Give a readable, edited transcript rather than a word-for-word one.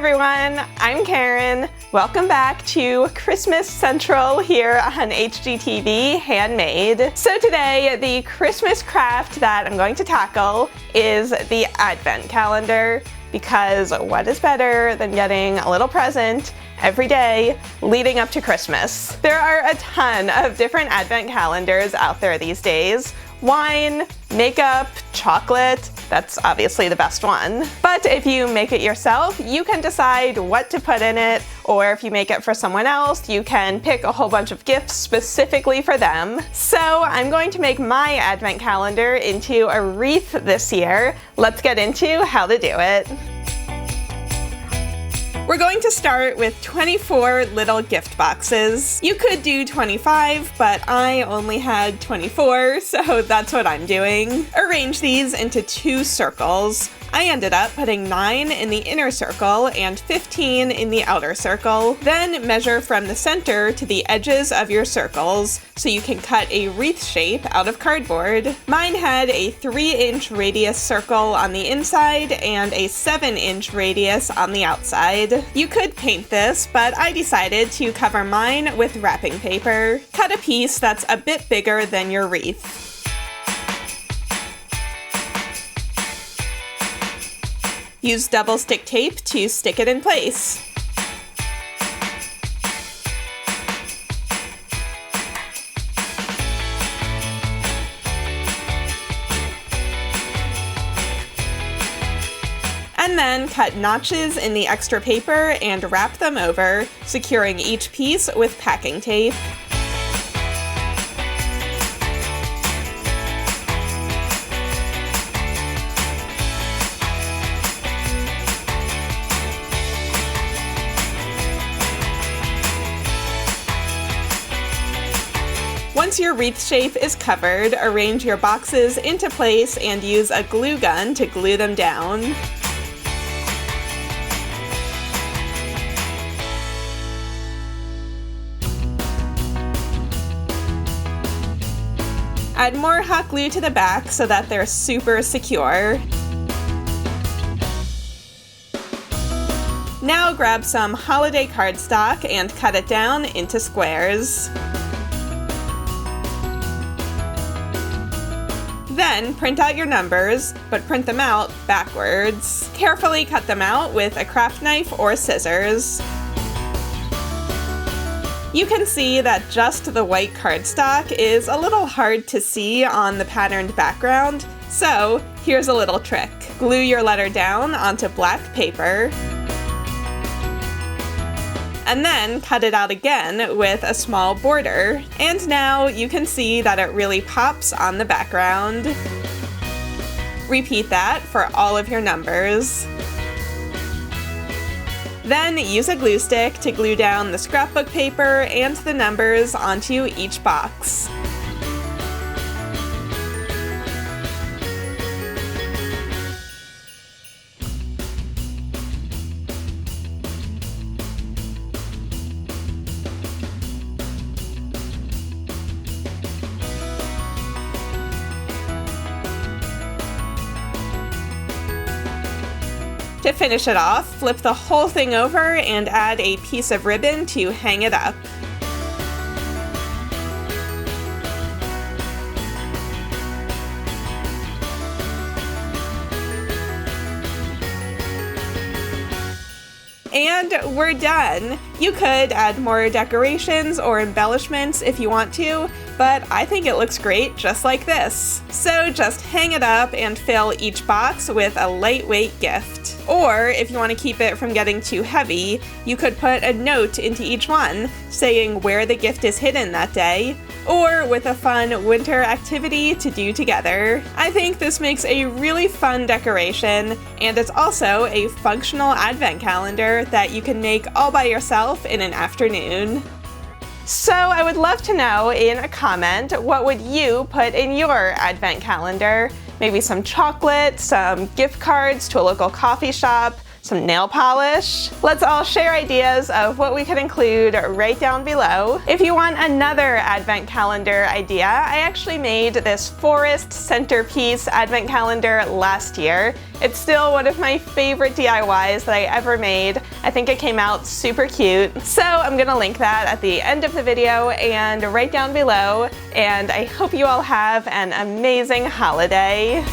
everyone, I'm Karen. Welcome back to Christmas Central here on HGTV Handmade. So today, the Christmas craft that I'm going to tackle is the Advent calendar, because what is better than getting a little present every day leading up to Christmas? There are a ton of different Advent calendars out there these days. Wine, makeup, chocolate, that's obviously the best one. But if you make it yourself, you can decide what to put in it, or if you make it for someone else, you can pick a whole bunch of gifts specifically for them. So I'm going to make my Advent calendar into a wreath this year. Let's get into how to do it. We're going to start with 24 little gift boxes. You could do 25, but I only had 24, so that's what I'm doing. Arrange these into 2 circles. I ended up putting 9 in the inner circle and 15 in the outer circle. Then measure from the center to the edges of your circles so you can cut a wreath shape out of cardboard. Mine had a 3-inch radius circle on the inside and a 7-inch radius on the outside. You could paint this, but I decided to cover mine with wrapping paper. Cut a piece that's a bit bigger than your wreath. Use double stick tape to stick it in place. And then cut notches in the extra paper and wrap them over, securing each piece with packing tape. Once your wreath shape is covered, arrange your boxes into place and use a glue gun to glue them down. Add more hot glue to the back so that they're super secure. Now grab some holiday cardstock and cut it down into squares. Then print out your numbers, but print them out backwards. Carefully cut them out with a craft knife or scissors. You can see that just the white cardstock is a little hard to see on the patterned background, so here's a little trick. Glue your letter down onto black paper, and then cut it out again with a small border. And now you can see that it really pops on the background. Repeat that for all of your numbers. Then use a glue stick to glue down the scrapbook paper and the numbers onto each box. To finish it off, flip the whole thing over and add a piece of ribbon to hang it up. And we're done! You could add more decorations or embellishments if you want to, but I think it looks great just like this. So just hang it up and fill each box with a lightweight gift. Or if you want to keep it from getting too heavy, you could put a note into each one saying where the gift is hidden that day, or with a fun winter activity to do together. I think this makes a really fun decoration, and it's also a functional advent calendar that you can make all by yourself in an afternoon. So I would love to know in a comment, what would you put in your advent calendar? Maybe some chocolate, some gift cards to a local coffee shop, some nail polish. Let's all share ideas of what we could include right down below. If you want another advent calendar idea, I actually made this forest centerpiece advent calendar last year. It's still one of my favorite DIYs that I ever made. I think it came out super cute. So I'm gonna link that at the end of the video and right down below. And I hope you all have an amazing holiday.